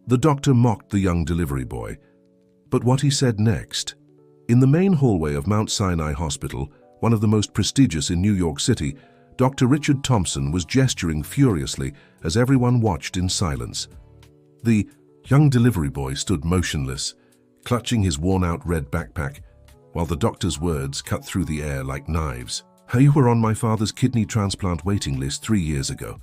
The doctor mocked the young delivery boy. But what he said next? In the main hallway of Mount Sinai Hospital, one of the most prestigious in New York City, Dr. Richard Thompson was gesturing furiously as everyone watched in silence. The young delivery boy stood motionless, clutching his worn-out red backpack, while the doctor's words cut through the air like knives. "You were on my father's kidney transplant waiting list 3 years ago.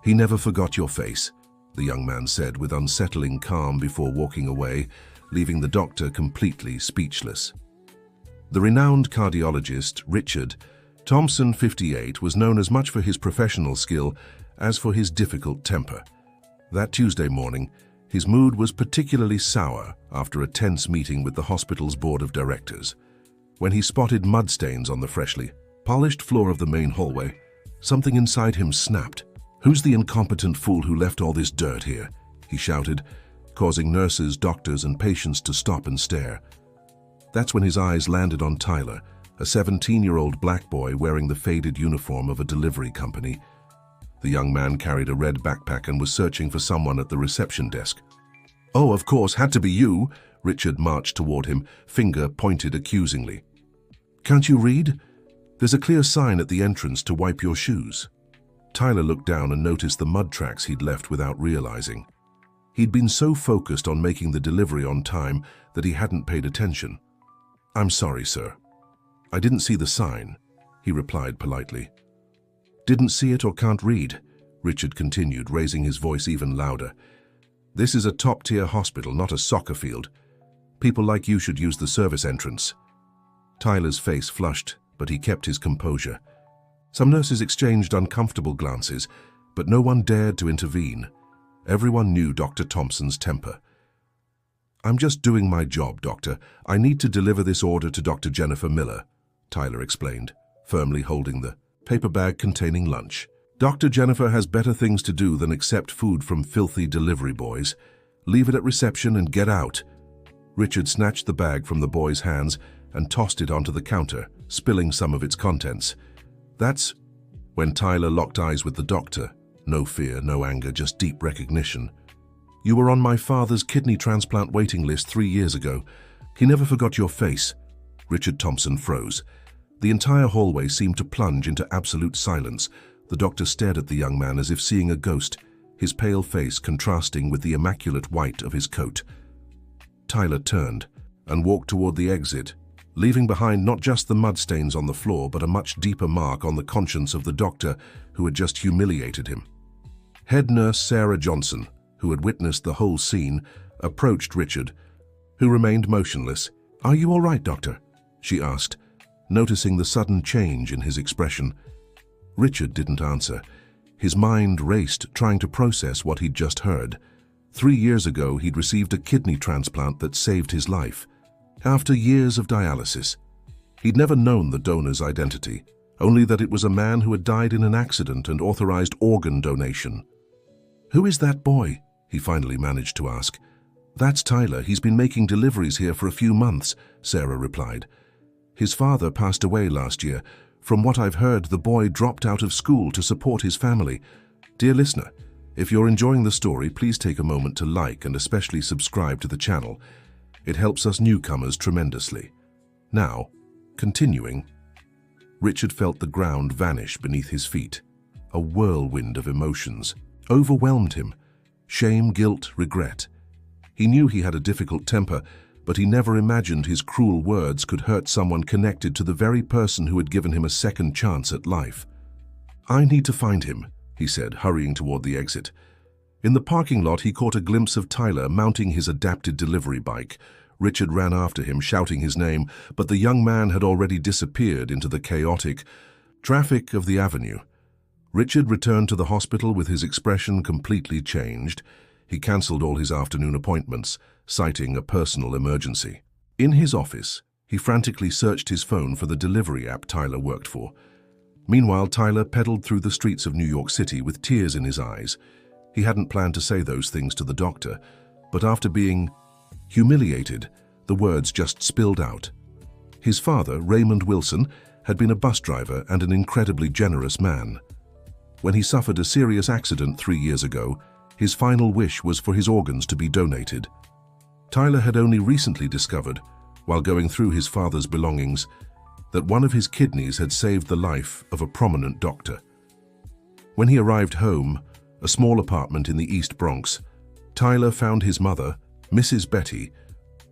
He never forgot your face," the young man said with unsettling calm before walking away, leaving the doctor completely speechless. The renowned cardiologist, Richard Thompson, 58, was known as much for his professional skill as for his difficult temper. That Tuesday morning, his mood was particularly sour after a tense meeting with the hospital's board of directors. When he spotted mud stains on the freshly polished floor of the main hallway, something inside him snapped. "Who's the incompetent fool who left all this dirt here?" he shouted, causing nurses, doctors, and patients to stop and stare. That's when his eyes landed on Tyler, a 17-year-old black boy wearing the faded uniform of a delivery company. The young man carried a red backpack and was searching for someone at the reception desk. "Oh, of course, had to be you." Richard marched toward him, finger pointed accusingly. "Can't you read? There's a clear sign at the entrance to wipe your shoes." Tyler looked down and noticed the mud tracks he'd left without realizing. He'd been so focused on making the delivery on time that he hadn't paid attention. "I'm sorry, sir. I didn't see the sign," he replied politely. "Didn't see it or can't read?" Richard continued, raising his voice even louder. "This is a top-tier hospital, not a soccer field. People like you should use the service entrance." Tyler's face flushed, but he kept his composure. Some nurses exchanged uncomfortable glances, but no one dared to intervene. Everyone knew Dr. Thompson's temper. "I'm just doing my job, doctor. I need to deliver this order to Dr. Jennifer Miller," Tyler explained, firmly holding the paper bag containing lunch. "Dr. Jennifer has better things to do than accept food from filthy delivery boys. Leave it at reception and get out." Richard snatched the bag from the boy's hands and tossed it onto the counter, spilling some of its contents. That's when Tyler locked eyes with the doctor. No fear, no anger, just deep recognition. "You were on my father's kidney transplant waiting list 3 years ago. He never forgot your face." Richard Thompson froze. The entire hallway seemed to plunge into absolute silence. The doctor stared at the young man as if seeing a ghost, his pale face contrasting with the immaculate white of his coat. Tyler turned and walked toward the exit, leaving behind not just the mud stains on the floor, but a much deeper mark on the conscience of the doctor who had just humiliated him. Head nurse Sarah Johnson, who had witnessed the whole scene, approached Richard, who remained motionless. "Are you all right, doctor?" she asked, noticing the sudden change in his expression. Richard didn't answer. His mind raced, trying to process what he'd just heard. 3 years ago, he'd received a kidney transplant that saved his life. After years of dialysis, he'd never known the donor's identity, only that it was a man who had died in an accident and authorized organ donation. "Who is that boy?" he finally managed to ask. "That's Tyler. He's been making deliveries here for a few months," Sarah replied. "His father passed away last year. From what I've heard, the boy dropped out of school to support his family." Dear listener, if you're enjoying the story, please take a moment to like and especially subscribe to the channel. It helps us newcomers tremendously. Now, continuing, Richard felt the ground vanish beneath his feet. A whirlwind of emotions overwhelmed him. Shame, guilt, regret. He knew he had a difficult temper, but he never imagined his cruel words could hurt someone connected to the very person who had given him a second chance at life. "I need to find him," he said, hurrying toward the exit. In the parking lot, he caught a glimpse of Tyler mounting his adapted delivery bike. Richard ran after him, shouting his name, but the young man had already disappeared into the chaotic traffic of the avenue. Richard returned to the hospital with his expression completely changed. He cancelled all his afternoon appointments, citing a personal emergency. In his office, he frantically searched his phone for the delivery app Tyler worked for. Meanwhile, Tyler pedaled through the streets of New York City with tears in his eyes. He hadn't planned to say those things to the doctor, but after being humiliated, the words just spilled out. His father, Raymond Wilson, had been a bus driver and an incredibly generous man. When he suffered a serious accident 3 years ago, His final wish was for his organs to be donated. Tyler had only recently discovered, while going through his father's belongings, that one of his kidneys had saved the life of a prominent doctor. When he arrived home, a small apartment in the East Bronx, Tyler found his mother, Mrs. Betty,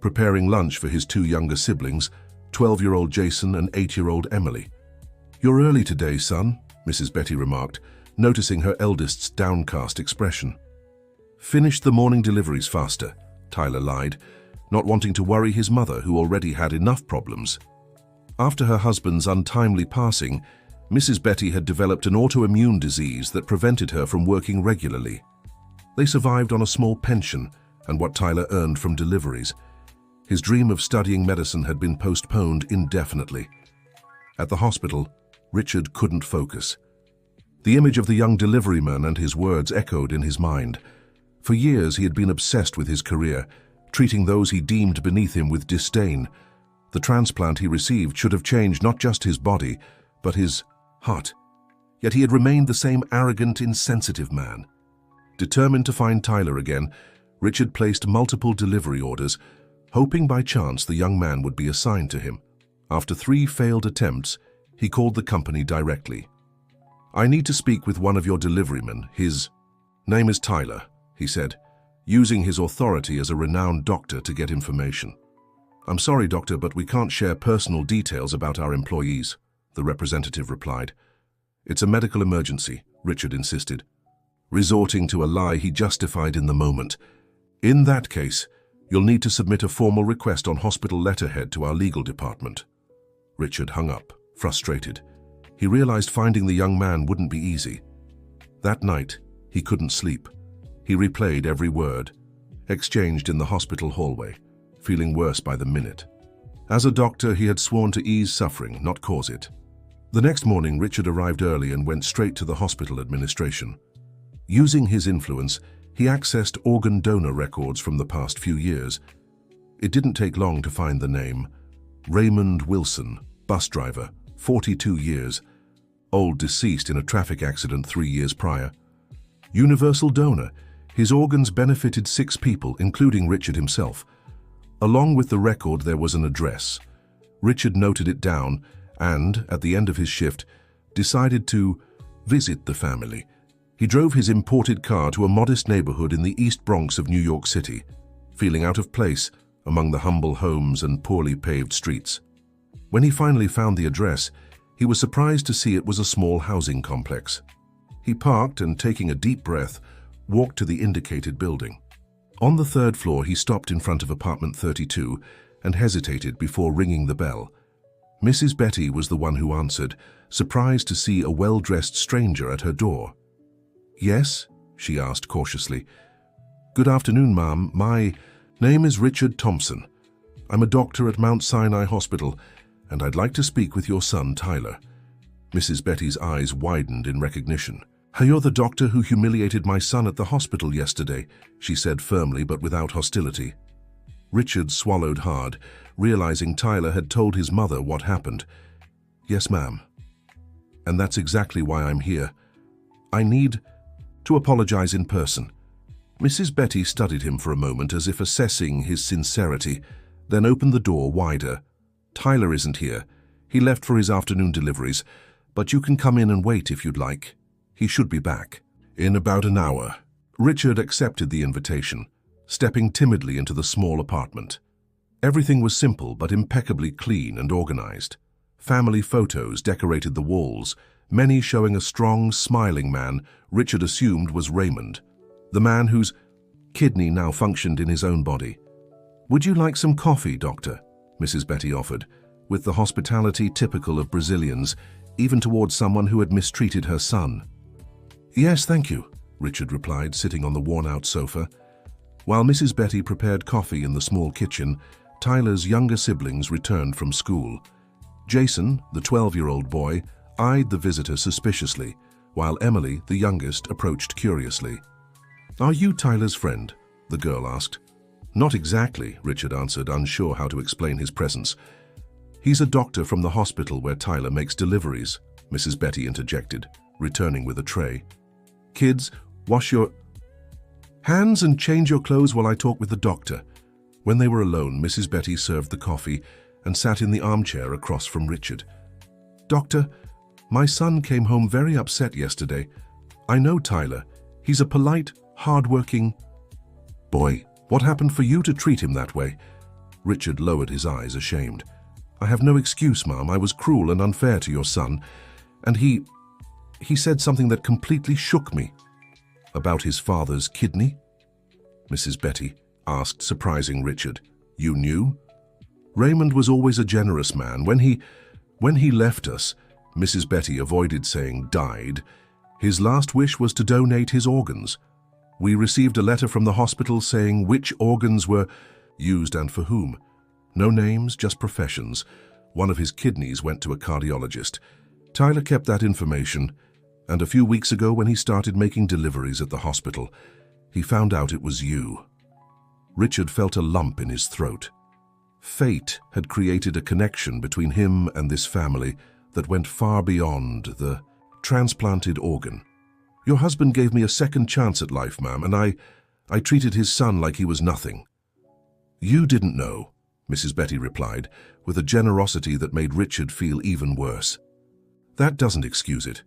preparing lunch for his two younger siblings, 12-year-old Jason and 8-year-old Emily. "You're early today, son," Mrs. Betty remarked, noticing her eldest's downcast expression. "Finished the morning deliveries faster," Tyler lied, not wanting to worry his mother, who already had enough problems. After her husband's untimely passing, Mrs. Betty had developed an autoimmune disease that prevented her from working regularly. They survived on a small pension and what Tyler earned from deliveries. His dream of studying medicine had been postponed indefinitely. At the hospital, Richard couldn't focus. The image of the young deliveryman and his words echoed in his mind. For years he had been obsessed with his career, treating those he deemed beneath him with disdain. The transplant he received should have changed not just his body, but his heart. Yet he had remained the same arrogant, insensitive man. Determined to find Tyler again, Richard placed multiple delivery orders, hoping by chance the young man would be assigned to him. After 3 failed attempts, he called the company directly. "I need to speak with one of your deliverymen. His name is Tyler," he said, using his authority as a renowned doctor to get information. "I'm sorry, doctor, but we can't share personal details about our employees," the representative replied. "It's a medical emergency," Richard insisted. Resorting to a lie he justified in the moment. "In that case, you'll need to submit a formal request on hospital letterhead to our legal department." Richard hung up, frustrated. He realized finding the young man wouldn't be easy. That night, he couldn't sleep. He replayed every word, exchanged in the hospital hallway, feeling worse by the minute. As a doctor, he had sworn to ease suffering, not cause it. The next morning, Richard arrived early and went straight to the hospital administration. Using his influence, he accessed organ donor records from the past few years. It didn't take long to find the name. Raymond Wilson, bus driver, 42 years, old, deceased in a traffic accident 3 years prior. Universal donor. His organs benefited 6 people, including Richard himself. Along with the record, there was an address. Richard noted it down and, at the end of his shift, decided to visit the family. He drove his imported car to a modest neighborhood in the East Bronx of New York City, feeling out of place among the humble homes and poorly paved streets. When he finally found the address, he was surprised to see it was a small housing complex. He parked and, taking a deep breath, walked to the indicated building. On the 3rd floor, he stopped in front of apartment 32 and hesitated before ringing the bell. Mrs. Betty was the one who answered, surprised to see a well-dressed stranger at her door. "Yes?" she asked cautiously. "Good afternoon, ma'am. My name is Richard Thompson. I'm a doctor at Mount Sinai Hospital, and I'd like to speak with your son, Tyler." Mrs. Betty's eyes widened in recognition. "You're the doctor who humiliated my son at the hospital yesterday," she said firmly but without hostility. Richard swallowed hard, realizing Tyler had told his mother what happened. "Yes, ma'am. And that's exactly why I'm here. I need to apologize in person." Mrs. Betty studied him for a moment as if assessing his sincerity, then opened the door wider. "Tyler isn't here. He left for his afternoon deliveries, but you can come in and wait if you'd like. He should be back in about an hour." Richard accepted the invitation, stepping timidly into the small apartment. Everything was simple but impeccably clean and organized. Family photos decorated the walls, many showing a strong, smiling man Richard assumed was Raymond, the man whose kidney now functioned in his own body. "Would you like some coffee, doctor?" Mrs. Betty offered, with the hospitality typical of Brazilians, even towards someone who had mistreated her son. "Yes, thank you," Richard replied, sitting on the worn-out sofa. While Mrs. Betty prepared coffee in the small kitchen, Tyler's younger siblings returned from school. Jason, the 12-year-old boy, eyed the visitor suspiciously, while Emily, the youngest, approached curiously. "Are you Tyler's friend?" the girl asked. "Not exactly," Richard answered, unsure how to explain his presence. "He's a doctor from the hospital where Tyler makes deliveries," Mrs. Betty interjected, returning with a tray. "Kids, wash your..." Hands and change your clothes while I talk with the doctor." When they were alone, Mrs. Betty served the coffee and sat in the armchair across from Richard. "Doctor, my son came home very upset yesterday. I know Tyler. He's a polite, hard-working boy. What happened for you to treat him that way?" Richard lowered his eyes, ashamed. "I have no excuse, Mom. I was cruel and unfair to your son, and he said something that completely shook me." "About his father's kidney?" Mrs. Betty asked, surprising Richard. "You knew?" "Raymond was always a generous man. When he left us," Mrs. Betty avoided saying died, "his last wish was to donate his organs. We received a letter from the hospital saying which organs were used and for whom. No names, just professions. One of his kidneys went to a cardiologist. Tyler kept that information, and a few weeks ago when he started making deliveries at the hospital, he found out it was you." Richard felt a lump in his throat. Fate had created a connection between him and this family that went far beyond the transplanted organ. "Your husband gave me a second chance at life, ma'am, and I treated his son like he was nothing." "You didn't know," Mrs. Betty replied, with a generosity that made Richard feel even worse. "That doesn't excuse it.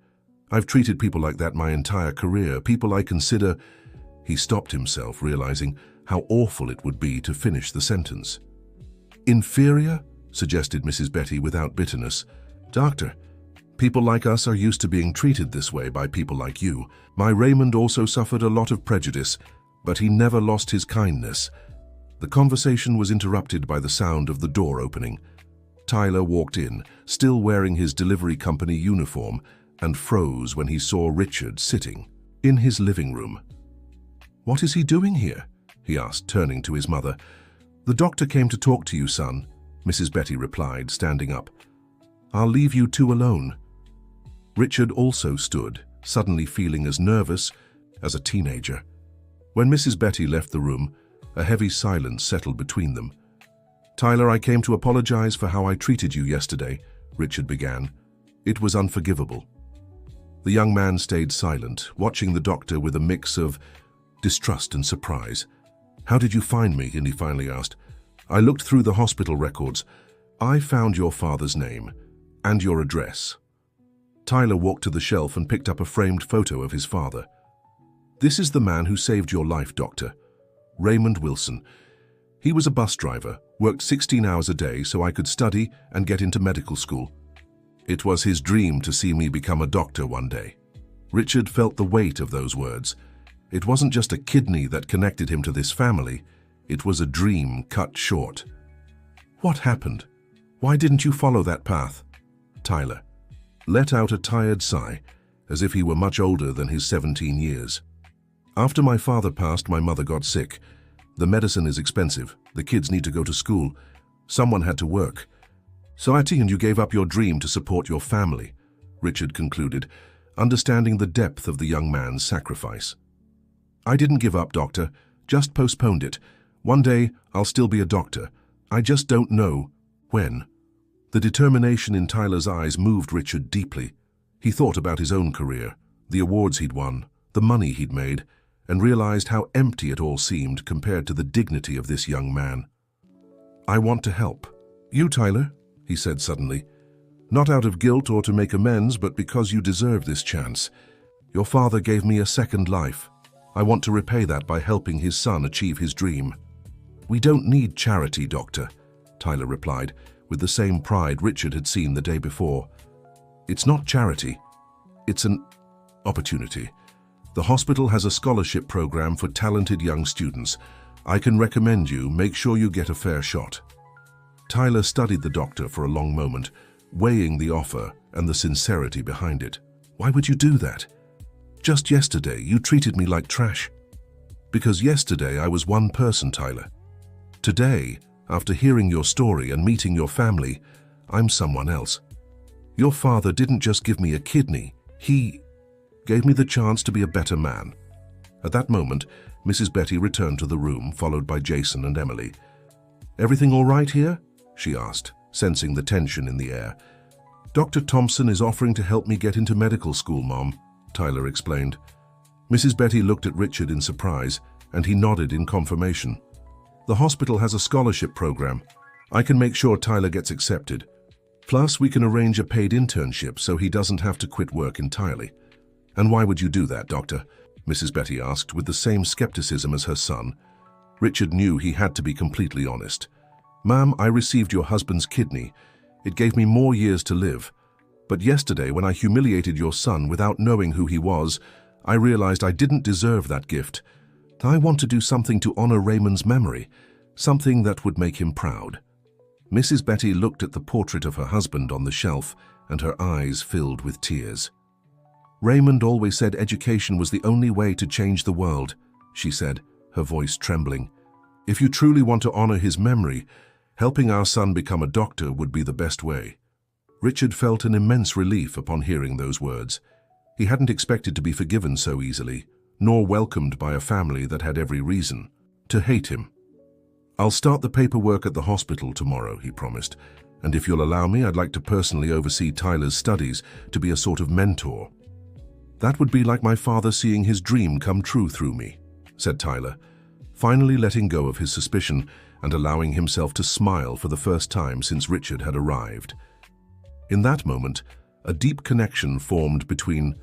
I've treated people like that my entire career, people I consider—" He stopped himself, realizing how awful it would be to finish the sentence. "Inferior?" suggested Mrs. Betty without bitterness. "Doctor, people like us are used to being treated this way by people like you. My Raymond also suffered a lot of prejudice, but he never lost his kindness." The conversation was interrupted by the sound of the door opening. Tyler walked in, still wearing his delivery company uniform, and froze when he saw Richard sitting in his living room. "What is he doing here?" he asked, turning to his mother. "The doctor came to talk to you, son," Mrs. Betty replied, standing up. "I'll leave you two alone." Richard also stood, suddenly feeling as nervous as a teenager. When Mrs. Betty left the room, a heavy silence settled between them. "Tyler, I came to apologize for how I treated you yesterday," Richard began. "It was unforgivable." The young man stayed silent, watching the doctor with a mix of distrust and surprise. "How did you find me?" he finally asked. "I looked through the hospital records. I found your father's name and your address." Tyler walked to the shelf and picked up a framed photo of his father. "This is the man who saved your life, Doctor. Raymond Wilson. He was a bus driver, worked 16 hours a day so I could study and get into medical school. It was his dream to see me become a doctor one day." Richard felt the weight of those words. It wasn't just a kidney that connected him to this family. It was a dream cut short. "What happened? Why didn't you follow that path?" Tyler let out a tired sigh, as if he were much older than his 17 years. "After my father passed, my mother got sick. The medicine is expensive. The kids need to go to school. Someone had to work. So and you gave up your dream to support your family," Richard concluded, understanding the depth of the young man's sacrifice. "I didn't give up, Doctor, just postponed it. One day I'll still be a doctor. I just don't know when." The determination in Tyler's eyes moved Richard deeply. He thought about his own career, the awards he'd won, the money he'd made, and realized how empty it all seemed compared to the dignity of this young man. "I want to help. You, Tyler," he said suddenly. "Not out of guilt or to make amends, but because you deserve this chance. Your father gave me a second life. I want to repay that by helping his son achieve his dream." "We don't need charity, Doctor," Tyler replied, with the same pride Richard had seen the day before. "It's not charity. It's an opportunity. The hospital has a scholarship program for talented young students. I can recommend you. Make sure you get a fair shot." Tyler studied the doctor for a long moment, weighing the offer and the sincerity behind it. "Why would you do that? Just yesterday, you treated me like trash." "Because yesterday I was one person, Tyler. Today, after hearing your story and meeting your family, I'm someone else. Your father didn't just give me a kidney. He gave me the chance to be a better man." At that moment, Mrs. Betty returned to the room, followed by Jason and Emily. "Everything all right here?" she asked, sensing the tension in the air. "Dr. Thompson is offering to help me get into medical school, Mom," Tyler explained. Mrs. Betty looked at Richard in surprise, and he nodded in confirmation. The hospital has a scholarship program. I can make sure Tyler gets accepted. Plus, we can arrange a paid internship so he doesn't have to quit work entirely. And why would you do that, Doctor? Mrs. Betty asked with the same skepticism as her son. Richard knew he had to be completely honest. Ma'am, I received your husband's kidney. It gave me more years to live. But yesterday, when I humiliated your son without knowing who he was, I realized I didn't deserve that gift. I want to do something to honor Raymond's memory, something that would make him proud. Mrs. Betty looked at the portrait of her husband on the shelf, and her eyes filled with tears. Raymond always said education was the only way to change the world, she said, her voice trembling. If you truly want to honor his memory, helping our son become a doctor would be the best way. Richard felt an immense relief upon hearing those words. He hadn't expected to be forgiven so easily, nor welcomed by a family that had every reason to hate him. I'll start the paperwork at the hospital tomorrow, he promised, and if you'll allow me, I'd like to personally oversee Tyler's studies to be a sort of mentor. That would be like my father seeing his dream come true through me, said Tyler, finally letting go of his suspicion and allowing himself to smile for the first time since Richard had arrived. In that moment, a deep connection formed between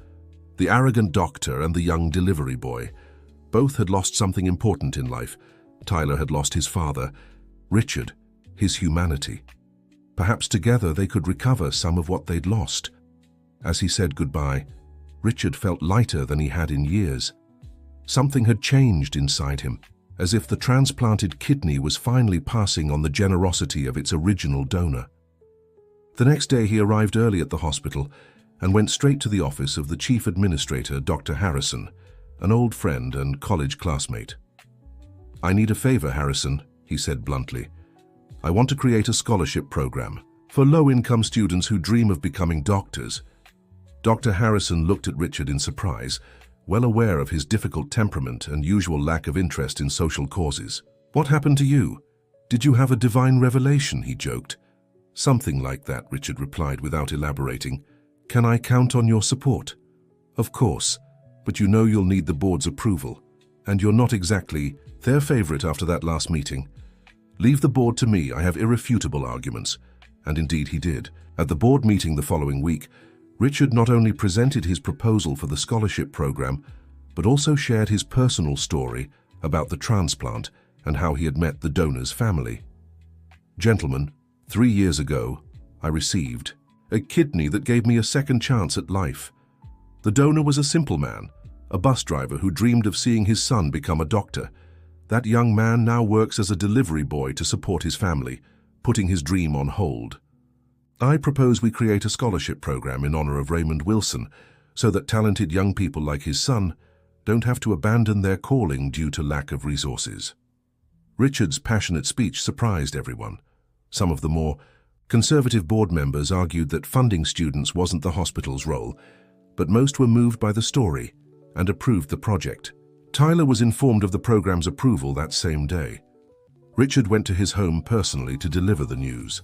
the arrogant doctor and the young delivery boy. Both had lost something important in life. Tyler had lost his father, Richard, his humanity. Perhaps together they could recover some of what they'd lost. As he said goodbye, Richard felt lighter than he had in years. Something had changed inside him, as if the transplanted kidney was finally passing on the generosity of its original donor. The next day he arrived early at the hospital and went straight to the office of the chief administrator, Dr. Harrison, an old friend and college classmate. I need a favor, Harrison, he said bluntly. I want to create a scholarship program for low-income students who dream of becoming doctors. Dr. Harrison looked at Richard in surprise, well aware of his difficult temperament and usual lack of interest in social causes. What happened to you? Did you have a divine revelation, he joked. Something like that, Richard replied without elaborating. Can I count on your support? Of course, but you know you'll need the board's approval, and you're not exactly their favorite after that last meeting. Leave the board to me, I have irrefutable arguments. And indeed he did. At the board meeting the following week, Richard not only presented his proposal for the scholarship program, but also shared his personal story about the transplant and how he had met the donor's family. Gentlemen, 3 years ago, I received a kidney that gave me a second chance at life. The donor was a simple man, a bus driver who dreamed of seeing his son become a doctor. That young man now works as a delivery boy to support his family, putting his dream on hold. I propose we create a scholarship program in honor of Raymond Wilson, so that talented young people like his son don't have to abandon their calling due to lack of resources. Richard's passionate speech surprised everyone. Some of the more conservative board members argued that funding students wasn't the hospital's role, but most were moved by the story and approved the project. Tyler was informed of the program's approval that same day. Richard went to his home personally to deliver the news.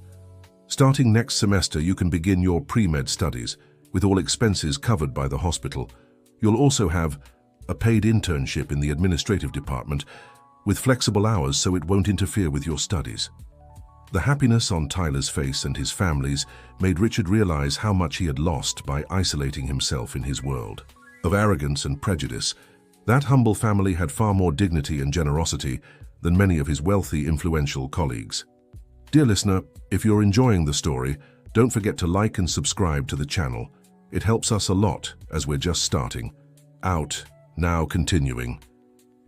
Starting next semester, you can begin your pre-med studies, with all expenses covered by the hospital. You'll also have a paid internship in the administrative department, with flexible hours so it won't interfere with your studies. The happiness on Tyler's face and his family's made Richard realize how much he had lost by isolating himself in his world of arrogance and prejudice. That humble family had far more dignity and generosity than many of his wealthy, influential colleagues. Dear listener, if you're enjoying the story, don't forget to like and subscribe to the channel. It helps us a lot as we're just starting. Out, now continuing.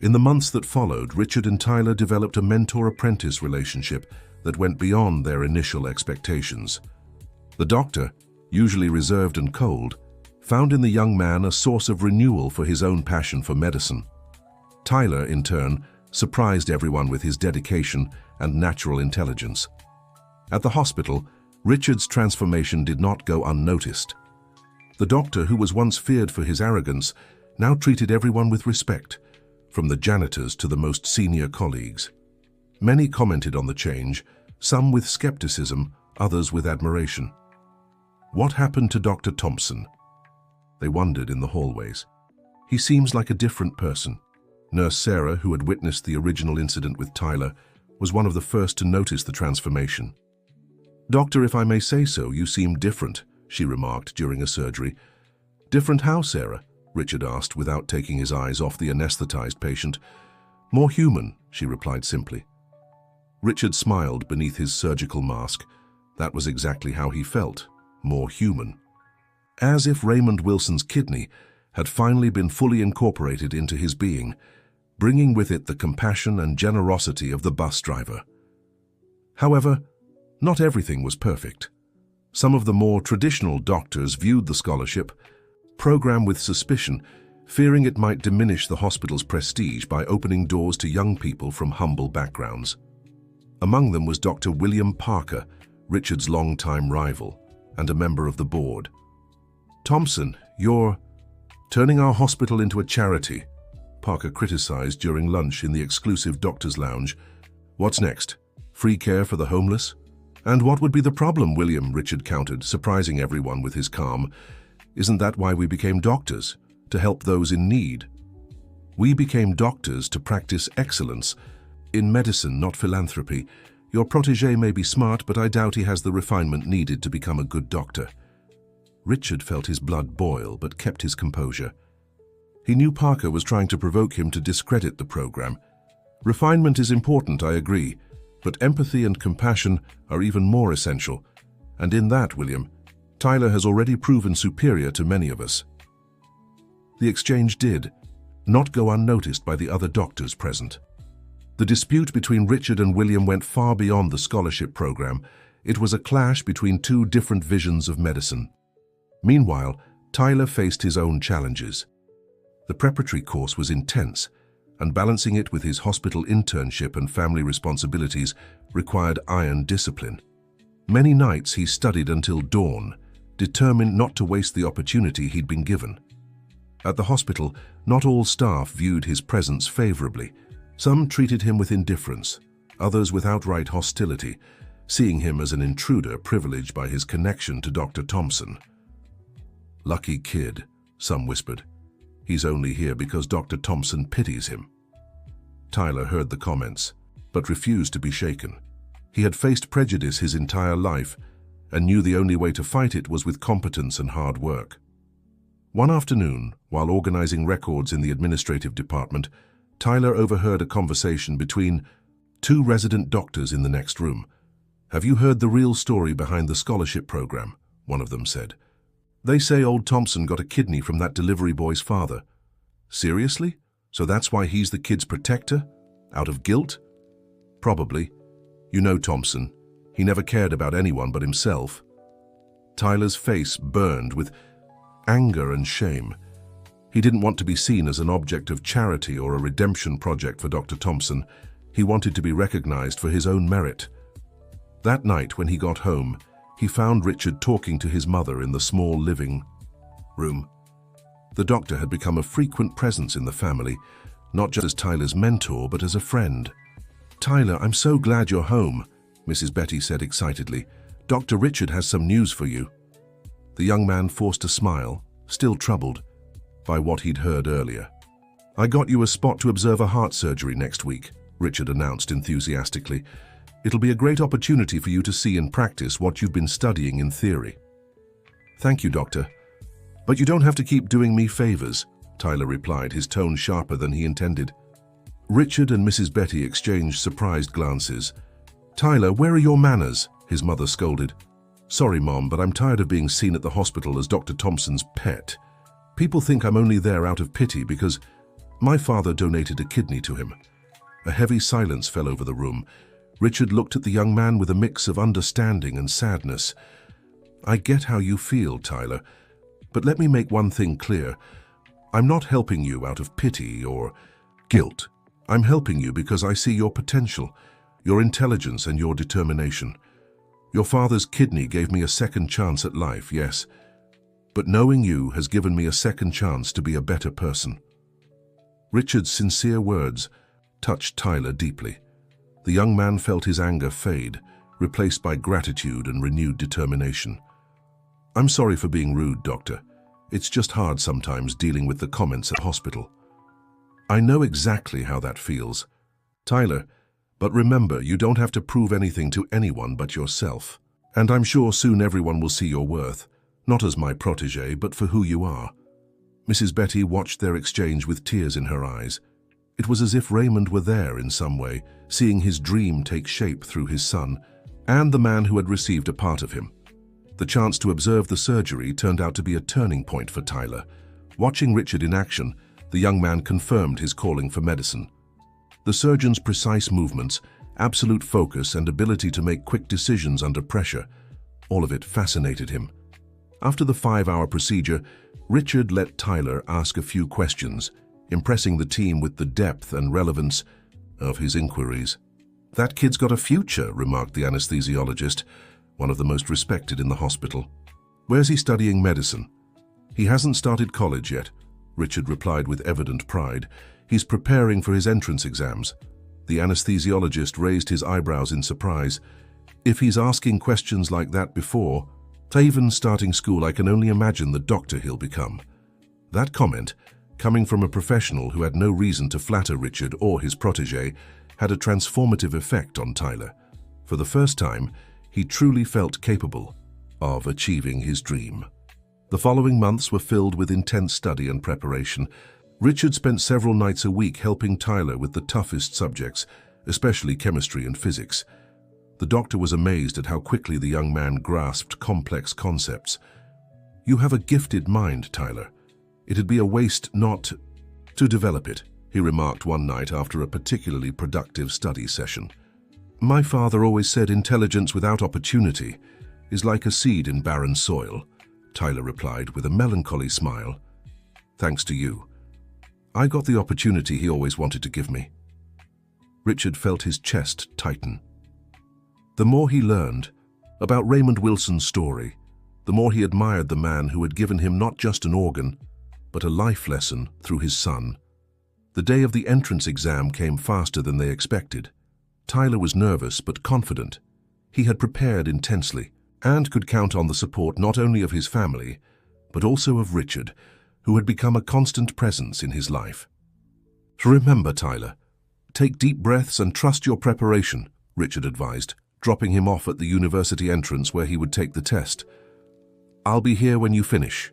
In the months that followed, Richard and Tyler developed a mentor-apprentice relationship that went beyond their initial expectations. The doctor, usually reserved and cold, found in the young man a source of renewal for his own passion for medicine. Tyler, in turn, surprised everyone with his dedication and natural intelligence. At the hospital, Richard's transformation did not go unnoticed. The doctor, who was once feared for his arrogance, now treated everyone with respect, from the janitors to the most senior colleagues. Many commented on the change, some with skepticism, others with admiration. What happened to Dr. Thompson? They wondered in the hallways. He seems like a different person. Nurse Sarah, who had witnessed the original incident with Tyler, was one of the first to notice the transformation. "Doctor, if I may say so, you seem different," she remarked during a surgery. "Different how, Sarah?" Richard asked without taking his eyes off the anesthetized patient. "More human," she replied simply. Richard smiled beneath his surgical mask. That was exactly how he felt, more human. As if Raymond Wilson's kidney had finally been fully incorporated into his being, bringing with it the compassion and generosity of the bus driver. However, not everything was perfect. Some of the more traditional doctors viewed the scholarship program with suspicion, fearing it might diminish the hospital's prestige by opening doors to young people from humble backgrounds. Among them was Dr. William Parker, Richard's longtime rival, and a member of the board. "Thompson, you're turning our hospital into a charity," Parker criticized during lunch in the exclusive doctor's lounge. "What's next? Free care for the homeless?" "And what would be the problem, William?" Richard countered, surprising everyone with his calm. "Isn't that why we became doctors? To help those in need?" "We became doctors to practice excellence. In medicine, not philanthropy. Your protégé may be smart, but I doubt he has the refinement needed to become a good doctor." Richard felt his blood boil, but kept his composure. He knew Parker was trying to provoke him to discredit the program. "Refinement is important, I agree, but empathy and compassion are even more essential. And in that, William, Tyler has already proven superior to many of us." The exchange did not go unnoticed by the other doctors present. The dispute between Richard and William went far beyond the scholarship program. It was a clash between two different visions of medicine. Meanwhile, Tyler faced his own challenges. The preparatory course was intense, and balancing it with his hospital internship and family responsibilities required iron discipline. Many nights he studied until dawn, determined not to waste the opportunity he'd been given. At the hospital, not all staff viewed his presence favorably. Some treated him with indifference, others with outright hostility, seeing him as an intruder privileged by his connection to Dr. Thompson. "Lucky kid," some whispered. "He's only here because Dr. Thompson pities him." Tyler heard the comments, but refused to be shaken. He had faced prejudice his entire life and knew the only way to fight it was with competence and hard work. One afternoon, while organizing records in the administrative department, Tyler overheard a conversation between two resident doctors in the next room. "Have you heard the real story behind the scholarship program?" one of them said. "They say old Thompson got a kidney from that delivery boy's father." "Seriously? So that's why he's the kid's protector? Out of guilt?" "Probably. You know Thompson. He never cared about anyone but himself." Tyler's face burned with anger and shame. He didn't want to be seen as an object of charity or a redemption project for Dr. Thompson. He wanted to be recognized for his own merit. That night, when he got home, he found Richard talking to his mother in the small living room. The doctor had become a frequent presence in the family, not just as Tyler's mentor, but as a friend. "Tyler, I'm so glad you're home," Mrs. Betty said excitedly. "Dr. Richard has some news for you." The young man forced a smile, still troubled by what he'd heard earlier. "I got you a spot to observe a heart surgery next week," Richard announced enthusiastically. "It'll be a great opportunity for you to see in practice what you've been studying in theory." "Thank you, Doctor. But you don't have to keep doing me favors," Tyler replied, his tone sharper than he intended. Richard and Mrs. Betty exchanged surprised glances. "Tyler, where are your manners?" his mother scolded. "Sorry, Mom, but I'm tired of being seen at the hospital as Dr. Thompson's pet. People think I'm only there out of pity because my father donated a kidney to him." A heavy silence fell over the room. Richard looked at the young man with a mix of understanding and sadness. "I get how you feel, Tyler, but let me make one thing clear. I'm not helping you out of pity or guilt. I'm helping you because I see your potential, your intelligence and your determination. Your father's kidney gave me a second chance at life, yes, but knowing you has given me a second chance to be a better person." Richard's sincere words touched Tyler deeply. The young man felt his anger fade, replaced by gratitude and renewed determination. "I'm sorry for being rude, Doctor. It's just hard sometimes dealing with the comments at hospital." I know exactly how that feels. Tyler, but remember, you don't have to prove anything to anyone but yourself. And I'm sure soon everyone will see your worth, not as my protégé, but for who you are. Mrs. Betty watched their exchange with tears in her eyes. It was as if Raymond were there in some way, seeing his dream take shape through his son, and the man who had received a part of him. The chance to observe the surgery turned out to be a turning point for Tyler. Watching Richard in action, the young man confirmed his calling for medicine. The surgeon's precise movements, absolute focus, and ability to make quick decisions under pressure, all of it fascinated him. After the 5-hour procedure, Richard let Tyler ask a few questions, impressing the team with the depth and relevance of his inquiries. "That kid's got a future," remarked the anesthesiologist, one of the most respected in the hospital. "Where's he studying medicine?" "He hasn't started college yet," Richard replied with evident pride. "He's preparing for his entrance exams." The anesthesiologist raised his eyebrows in surprise. "If he's asking questions like that before even starting school, I can only imagine the doctor he'll become." That comment, coming from a professional who had no reason to flatter Richard or his protégé, had a transformative effect on Tyler. For the first time, he truly felt capable of achieving his dream. The following months were filled with intense study and preparation. Richard spent several nights a week helping Tyler with the toughest subjects, especially chemistry and physics. The doctor was amazed at how quickly the young man grasped complex concepts. "You have a gifted mind, Tyler. It'd be a waste not to develop it," he remarked one night after a particularly productive study session. "My father always said intelligence without opportunity is like a seed in barren soil," Tyler replied with a melancholy smile. "Thanks to you, I got the opportunity he always wanted to give me." Richard felt his chest tighten. The more he learned about Raymond Wilson's story, the more he admired the man who had given him not just an organ, but a life lesson through his son. The day of the entrance exam came faster than they expected. Tyler was nervous but confident. He had prepared intensely and could count on the support not only of his family, but also of Richard, who had become a constant presence in his life. "Remember, Tyler, take deep breaths and trust your preparation," Richard advised, dropping him off at the university entrance where he would take the test. "I'll be here when you finish."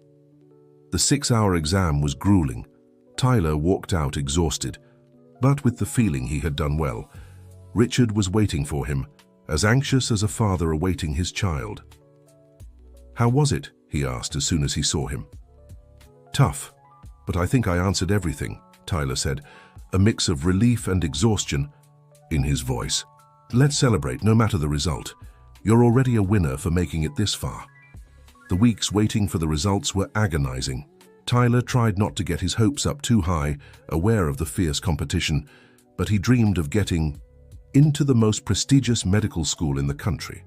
The 6-hour exam was grueling. Tyler walked out exhausted, but with the feeling he had done well. Richard was waiting for him, as anxious as a father awaiting his child. "How was it?" he asked as soon as he saw him. "Tough, but I think I answered everything," Tyler said, a mix of relief and exhaustion in his voice. "Let's celebrate, no matter the result. You're already a winner for making it this far." The weeks waiting for the results were agonizing. Tyler tried not to get his hopes up too high, aware of the fierce competition, but he dreamed of getting into the most prestigious medical school in the country.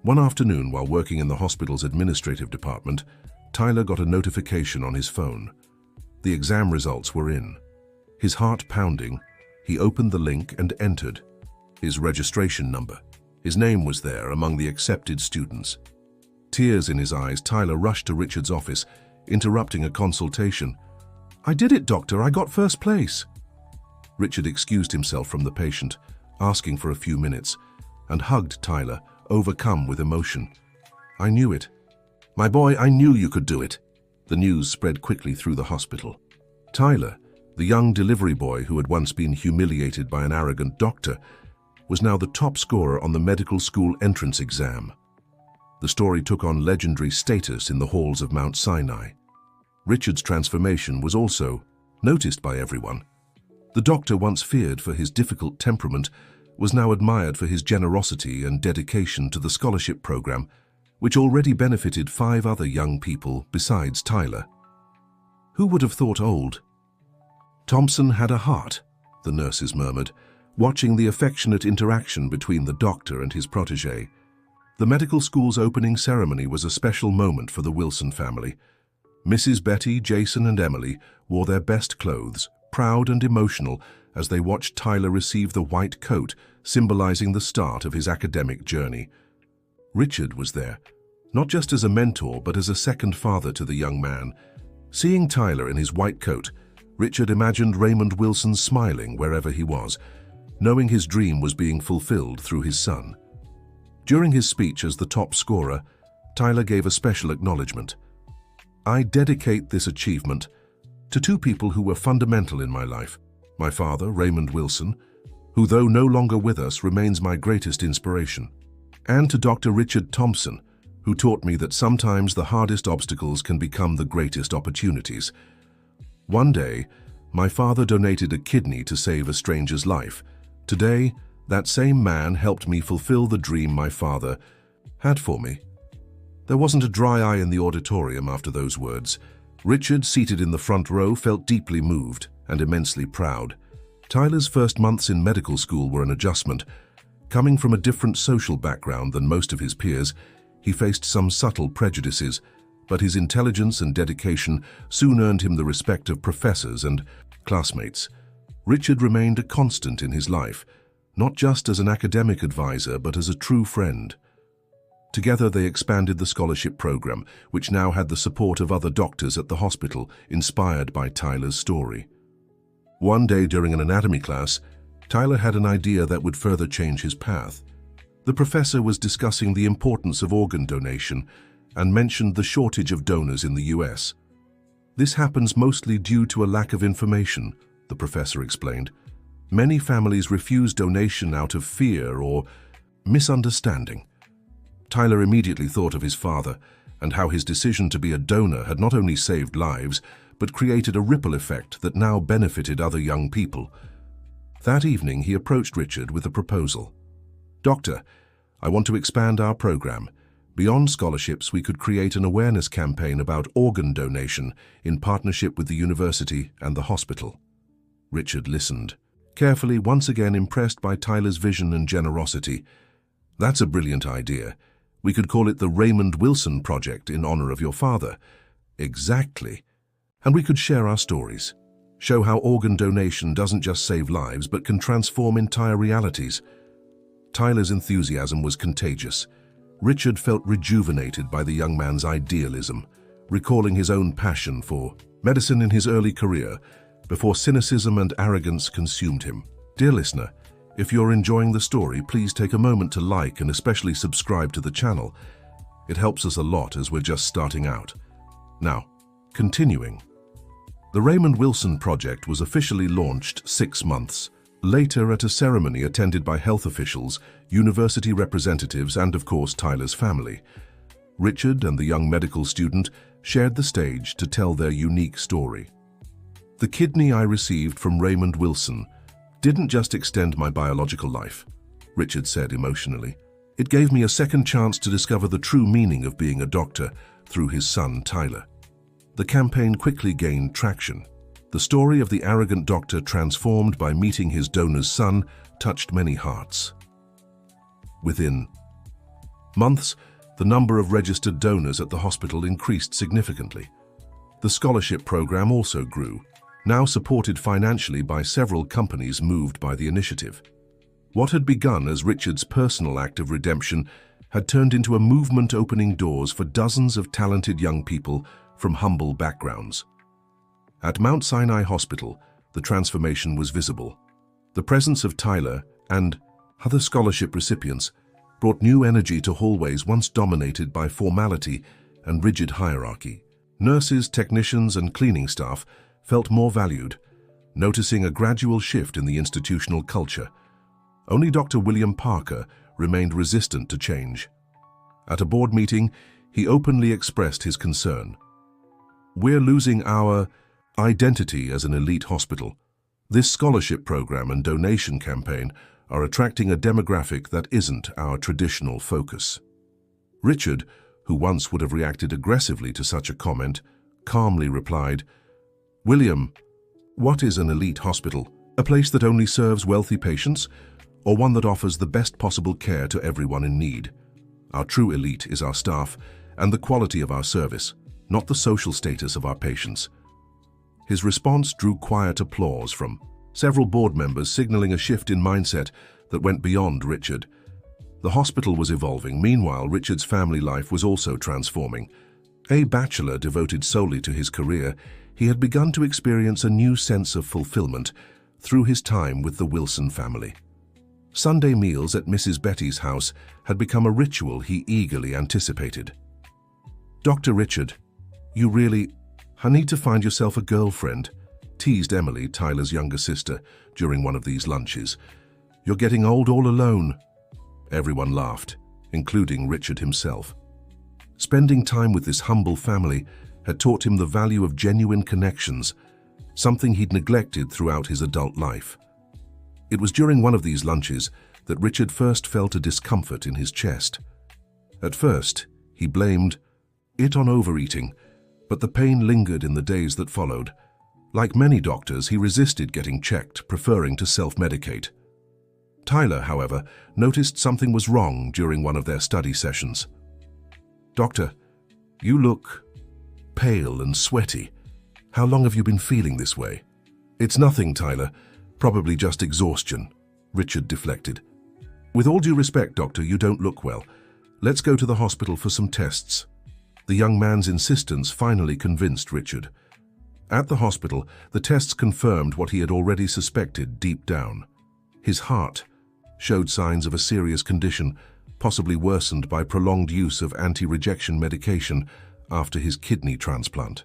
One afternoon, while working in the hospital's administrative department, Tyler got a notification on his phone. The exam results were in. His heart pounding, he opened the link and entered his registration number. His name was there among the accepted students. Tears in his eyes, Tyler rushed to Richard's office, interrupting a consultation. "I did it, doctor. I got first place." Richard excused himself from the patient, asking for a few minutes, and hugged Tyler, overcome with emotion. "I knew it. My boy, I knew you could do it." The news spread quickly through the hospital. Tyler, the young delivery boy who had once been humiliated by an arrogant doctor, was now the top scorer on the medical school entrance exam. The story took on legendary status in the halls of Mount Sinai. Richard's transformation was also noticed by everyone. The doctor, once feared for his difficult temperament, was now admired for his generosity and dedication to the scholarship program, which already benefited 5 other young people besides Tyler. Who would have thought old? "Thompson had a heart," the nurses murmured, watching the affectionate interaction between the doctor and his protégé. The medical school's opening ceremony was a special moment for the Wilson family. Mrs. Betty, Jason, and Emily wore their best clothes, proud and emotional, as they watched Tyler receive the white coat, symbolizing the start of his academic journey. Richard was there, not just as a mentor, but as a second father to the young man. Seeing Tyler in his white coat, Richard imagined Raymond Wilson smiling wherever he was, knowing his dream was being fulfilled through his son. During his speech as the top scorer, Tyler gave a special acknowledgement. "I dedicate this achievement to two people who were fundamental in my life. My father, Raymond Wilson, who though no longer with us remains my greatest inspiration, and to Dr. Richard Thompson, who taught me that sometimes the hardest obstacles can become the greatest opportunities. One day, my father donated a kidney to save a stranger's life. Today, that same man helped me fulfill the dream my father had for me." There wasn't a dry eye in the auditorium after those words. Richard, seated in the front row, felt deeply moved and immensely proud. Tyler's first months in medical school were an adjustment. Coming from a different social background than most of his peers, he faced some subtle prejudices, but his intelligence and dedication soon earned him the respect of professors and classmates. Richard remained a constant in his life, not just as an academic advisor, but as a true friend. Together they expanded the scholarship program, which now had the support of other doctors at the hospital, inspired by Tyler's story. One day during an anatomy class, Tyler had an idea that would further change his path. The professor was discussing the importance of organ donation and mentioned the shortage of donors in the US. "This happens mostly due to a lack of information," the professor explained. "Many families refuse donation out of fear or misunderstanding." Tyler immediately thought of his father and how his decision to be a donor had not only saved lives, but created a ripple effect that now benefited other young people. That evening, he approached Richard with a proposal. "Doctor, I want to expand our program. Beyond scholarships, we could create an awareness campaign about organ donation in partnership with the university and the hospital." Richard listened, carefully, once again impressed by Tyler's vision and generosity. "That's a brilliant idea. We could call it the Raymond Wilson Project in honor of your father." "Exactly. And we could share our stories. Show how organ donation doesn't just save lives, but can transform entire realities." Tyler's enthusiasm was contagious. Richard felt rejuvenated by the young man's idealism, recalling his own passion for medicine in his early career, before cynicism and arrogance consumed him. Dear listener, if you're enjoying the story, please take a moment to like and especially subscribe to the channel. It helps us a lot as we're just starting out. Now, continuing. The Raymond Wilson Project was officially launched 6 months later at a ceremony attended by health officials, university representatives, and of course Tyler's family. Richard and the young medical student shared the stage to tell their unique story. "The kidney I received from Raymond Wilson didn't just extend my biological life," Richard said emotionally. "It gave me a second chance to discover the true meaning of being a doctor through his son, Tyler." The campaign quickly gained traction. The story of the arrogant doctor transformed by meeting his donor's son touched many hearts. Within months, the number of registered donors at the hospital increased significantly. The scholarship program also grew, now supported financially by several companies moved by the initiative. What had begun as Richard's personal act of redemption had turned into a movement opening doors for dozens of talented young people from humble backgrounds. At Mount Sinai Hospital, the transformation was visible. The presence of Tyler and other scholarship recipients brought new energy to hallways once dominated by formality and rigid hierarchy. Nurses, technicians, and cleaning staff felt more valued, noticing a gradual shift in the institutional culture. Only Dr. William Parker remained resistant to change. At a board meeting, he openly expressed his concern. "We're losing our identity as an elite hospital. This scholarship program and donation campaign are attracting a demographic that isn't our traditional focus." Richard, who once would have reacted aggressively to such a comment, calmly replied, "William, what is an elite hospital? A place that only serves wealthy patients, or one that offers the best possible care to everyone in need? Our true elite is our staff and the quality of our service, not the social status of our patients." His response drew quiet applause from several board members, signaling a shift in mindset that went beyond Richard. The hospital was evolving. Meanwhile, Richard's family life was also transforming. A bachelor devoted solely to his career, he had begun to experience a new sense of fulfillment through his time with the Wilson family. Sunday meals at Mrs. Betty's house had become a ritual he eagerly anticipated. "Dr. Richard, you really need to find yourself a girlfriend," teased Emily, Tyler's younger sister, during one of these lunches. "You're getting old all alone." Everyone laughed, including Richard himself. Spending time with this humble family had taught him the value of genuine connections, something he'd neglected throughout his adult life. It was during one of these lunches that Richard first felt a discomfort in his chest. At first, he blamed it on overeating, but the pain lingered in the days that followed. Like many doctors, he resisted getting checked, preferring to self-medicate. Tyler, however, noticed something was wrong during one of their study sessions. "Doctor, you look pale and sweaty. How long have you been feeling this way?" "It's nothing, Tyler. Probably just exhaustion," Richard deflected. "With all due respect, doctor, you don't look well. Let's go to the hospital for some tests." The young man's insistence finally convinced Richard. At the hospital, the tests confirmed what he had already suspected deep down. His heart showed signs of a serious condition, possibly worsened by prolonged use of anti-rejection medication after his kidney transplant.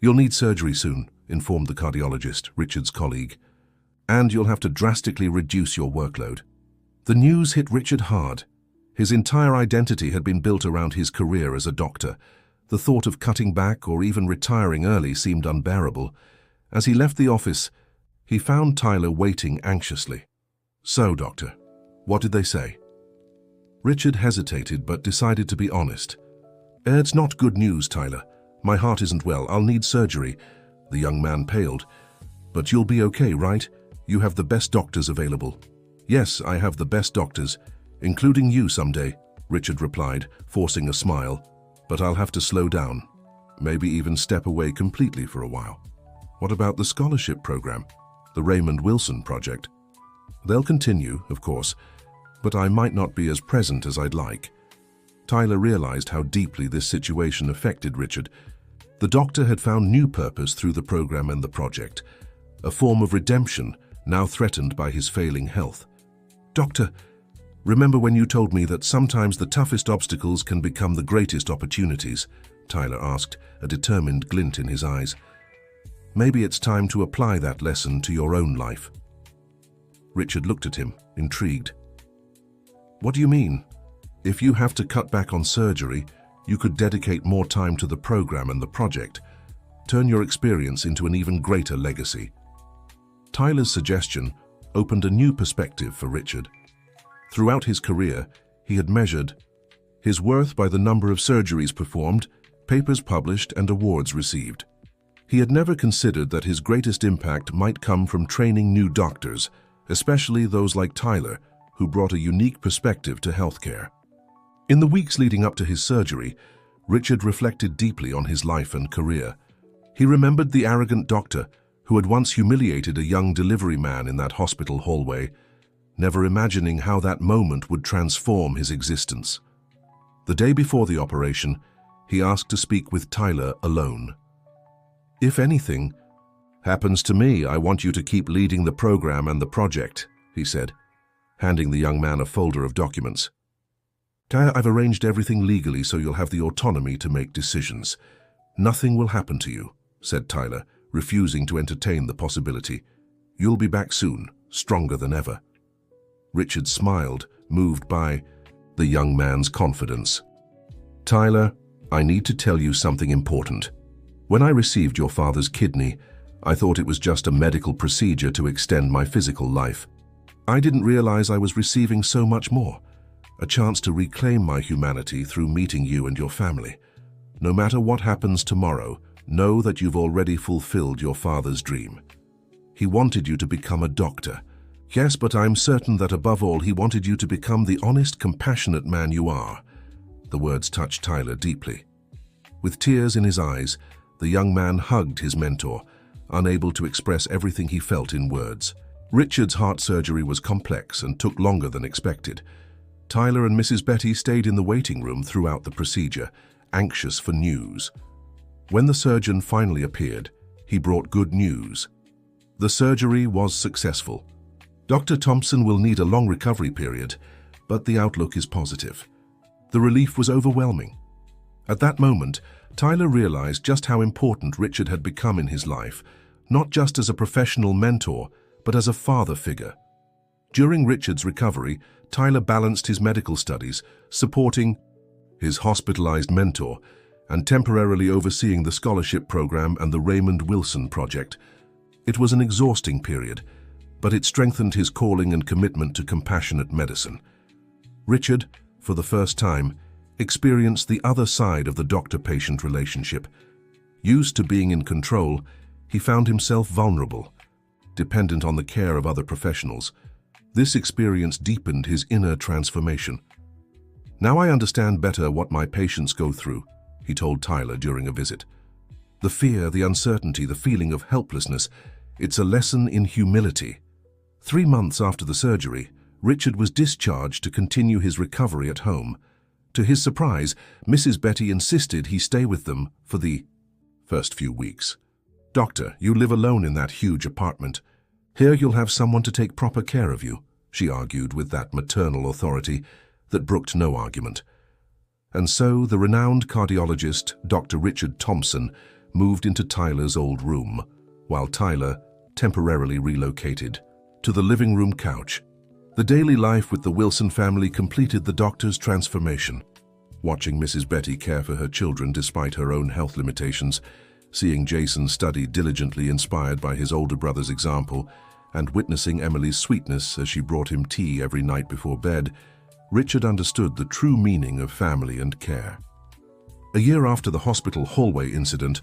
"You'll need surgery soon," informed the cardiologist, Richard's colleague, "and you'll have to drastically reduce your workload." The news hit Richard hard. His entire identity had been built around his career as a doctor. The thought of cutting back or even retiring early seemed unbearable. As he left the office, he found Tyler waiting anxiously. "So, doctor, what did they say?" Richard hesitated but decided to be honest. "It's not good news, Tyler. My heart isn't well. I'll need surgery." The young man paled. "But you'll be okay, right? You have the best doctors available." "Yes, I have the best doctors, including you someday," Richard replied, forcing a smile. "But I'll have to slow down, maybe even step away completely for a while." "What about the scholarship program, the Raymond Wilson project?" "They'll continue, of course, but I might not be as present as I'd like." Tyler realized how deeply this situation affected Richard. The doctor had found new purpose through the program and the project, a form of redemption now threatened by his failing health. "Doctor, remember when you told me that sometimes the toughest obstacles can become the greatest opportunities?" Tyler asked, a determined glint in his eyes. "Maybe it's time to apply that lesson to your own life." Richard looked at him, intrigued. "What do you mean? If you have to cut back on surgery, you could dedicate more time to the program and the project, turn your experience into an even greater legacy." Tyler's suggestion opened a new perspective for Richard. Throughout his career, he had measured his worth by the number of surgeries performed, papers published, and awards received. He had never considered that his greatest impact might come from training new doctors, especially those like Tyler, who brought a unique perspective to healthcare. In the weeks leading up to his surgery, Richard reflected deeply on his life and career. He remembered the arrogant doctor who had once humiliated a young delivery man in that hospital hallway, never imagining how that moment would transform his existence. The day before the operation, he asked to speak with Tyler alone. "If anything happens to me, I want you to keep leading the program and the project," he said, handing the young man a folder of documents. "I've arranged everything legally so you'll have the autonomy to make decisions. Nothing will happen to you," said Tyler, refusing to entertain the possibility. "You'll be back soon, stronger than ever." Richard smiled, moved by the young man's confidence. "Tyler, I need to tell you something important. When I received your father's kidney, I thought it was just a medical procedure to extend my physical life. I didn't realize I was receiving so much more, a chance to reclaim my humanity through meeting you and your family. No matter what happens tomorrow, know that you've already fulfilled your father's dream. He wanted you to become a doctor. Yes, but I'm certain that above all, he wanted you to become the honest, compassionate man you are." The words touched Tyler deeply. With tears in his eyes, the young man hugged his mentor, unable to express everything he felt in words. Richard's heart surgery was complex and took longer than expected. Tyler and Mrs. Betty stayed in the waiting room throughout the procedure, anxious for news. When the surgeon finally appeared, he brought good news. The surgery was successful. Dr. Thompson will need a long recovery period, but the outlook is positive. The relief was overwhelming. At that moment, Tyler realized just how important Richard had become in his life, not just as a professional mentor, but as a father figure. During Richard's recovery, Tyler balanced his medical studies, supporting his hospitalized mentor, and temporarily overseeing the scholarship program and the Raymond Wilson Project. It was an exhausting period, but it strengthened his calling and commitment to compassionate medicine. Richard, for the first time, experienced the other side of the doctor-patient relationship. Used to being in control, he found himself vulnerable, dependent on the care of other professionals. This experience deepened his inner transformation. "Now I understand better what my patients go through," he told Tyler during a visit. "The fear, the uncertainty, the feeling of helplessness, it's a lesson in humility." 3 months after the surgery, Richard was discharged to continue his recovery at home. To his surprise, Mrs. Betty insisted he stay with them for the first few weeks. "Doctor, you live alone in that huge apartment. Here you'll have someone to take proper care of you," she argued with that maternal authority that brooked no argument. And so the renowned cardiologist, Dr. Richard Thompson, moved into Tyler's old room, while Tyler temporarily relocated to the living room couch. The daily life with the Wilson family completed the doctor's transformation. Watching Mrs. Betty care for her children despite her own health limitations, seeing Jason study diligently inspired by his older brother's example, and witnessing Emily's sweetness as she brought him tea every night before bed, Richard understood the true meaning of family and care. A year after the hospital hallway incident,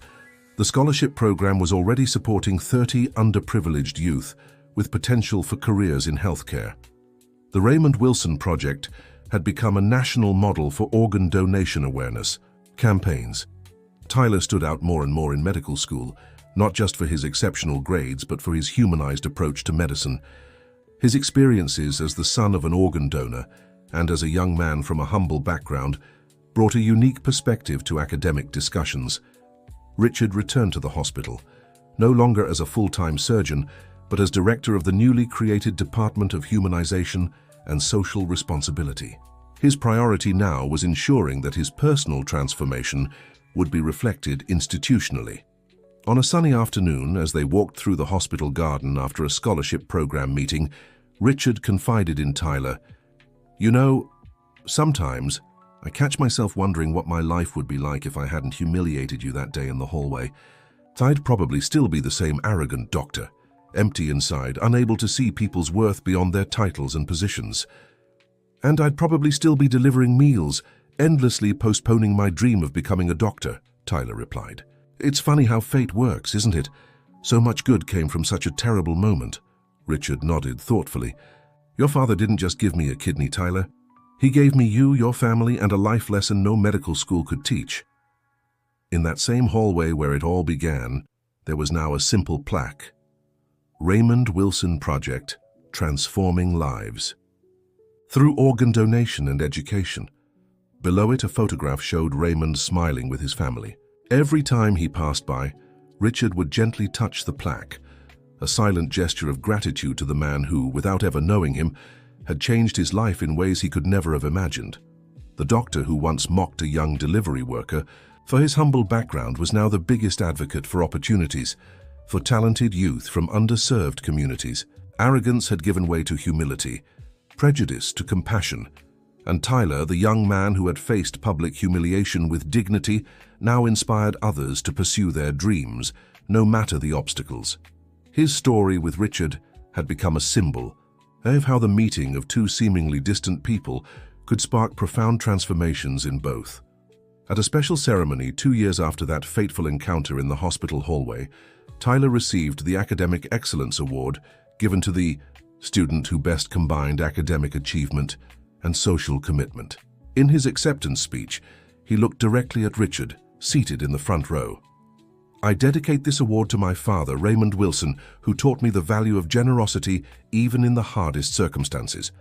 the scholarship program was already supporting 30 underprivileged youth with potential for careers in healthcare. The Raymond Wilson Project had become a national model for organ donation awareness campaigns. Tyler stood out more and more in medical school, not just for his exceptional grades, but for his humanized approach to medicine. His experiences as the son of an organ donor and as a young man from a humble background brought a unique perspective to academic discussions. Richard returned to the hospital, no longer as a full-time surgeon, but as director of the newly created Department of Humanization and Social Responsibility. His priority now was ensuring that his personal transformation would be reflected institutionally. On a sunny afternoon, as they walked through the hospital garden after a scholarship program meeting, Richard confided in Tyler, "You know, sometimes I catch myself wondering what my life would be like if I hadn't humiliated you that day in the hallway. I'd probably still be the same arrogant doctor, empty inside, unable to see people's worth beyond their titles and positions. And I'd probably still be delivering meals, endlessly postponing my dream of becoming a doctor," Tyler replied. "It's funny how fate works, isn't it? So much good came from such a terrible moment." Richard nodded thoughtfully. "Your father didn't just give me a kidney, Tyler. He gave me you, your family, and a life lesson no medical school could teach." In that same hallway where it all began, there was now a simple plaque. Raymond Wilson Project, Transforming Lives. Through organ donation and education. Below it, a photograph showed Raymond smiling with his family. Every time he passed by, Richard would gently touch the plaque, a silent gesture of gratitude to the man who, without ever knowing him, had changed his life in ways he could never have imagined. The doctor who once mocked a young delivery worker for his humble background was now the biggest advocate for opportunities, for talented youth from underserved communities. Arrogance had given way to humility, prejudice to compassion, and Tyler, the young man who had faced public humiliation with dignity, now inspired others to pursue their dreams, no matter the obstacles. His story with Richard had become a symbol of how the meeting of two seemingly distant people could spark profound transformations in both. At a special ceremony 2 years after that fateful encounter in the hospital hallway, Tyler received the Academic Excellence Award given to the student who best combined academic achievement and social commitment. In his acceptance speech, he looked directly at Richard, seated in the front row. "I dedicate this award to my father, Raymond Wilson, who taught me the value of generosity even in the hardest circumstances,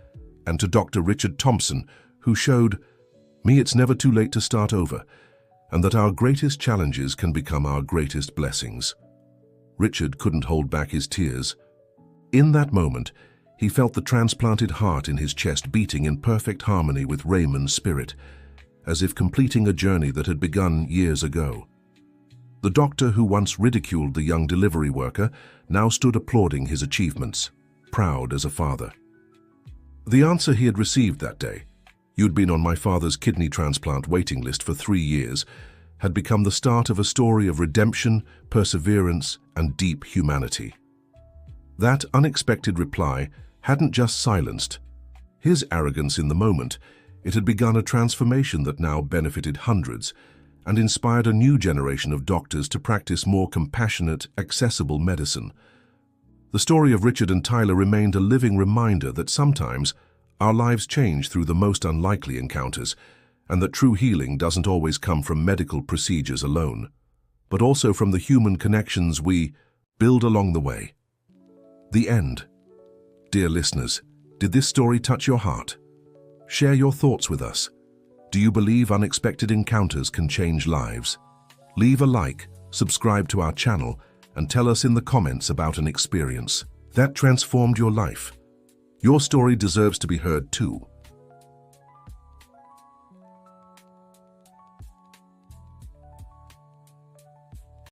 and to Dr. Richard Thompson, who showed me it's never too late to start over, and that our greatest challenges can become our greatest blessings. Richard couldn't hold back his tears. In that moment, he felt the transplanted heart in his chest beating in perfect harmony with Raymond's spirit, as if completing a journey that had begun years ago. The doctor who once ridiculed the young delivery worker now stood applauding his achievements, proud as a father. The answer he had received that day, "You'd been on my father's kidney transplant waiting list for 3 years," had become the start of a story of redemption, perseverance, and deep humanity. That unexpected reply hadn't just silenced his arrogance in the moment, it had begun a transformation that now benefited hundreds and inspired a new generation of doctors to practice more compassionate, accessible medicine. The story of Richard and Tyler remained a living reminder that sometimes our lives change through the most unlikely encounters, and that true healing doesn't always come from medical procedures alone, but also from the human connections we build along the way. The end. Dear listeners, did this story touch your heart? Share your thoughts with us. Do you believe unexpected encounters can change lives? Leave a like, subscribe to our channel, and tell us in the comments about an experience that transformed your life. Your story deserves to be heard too.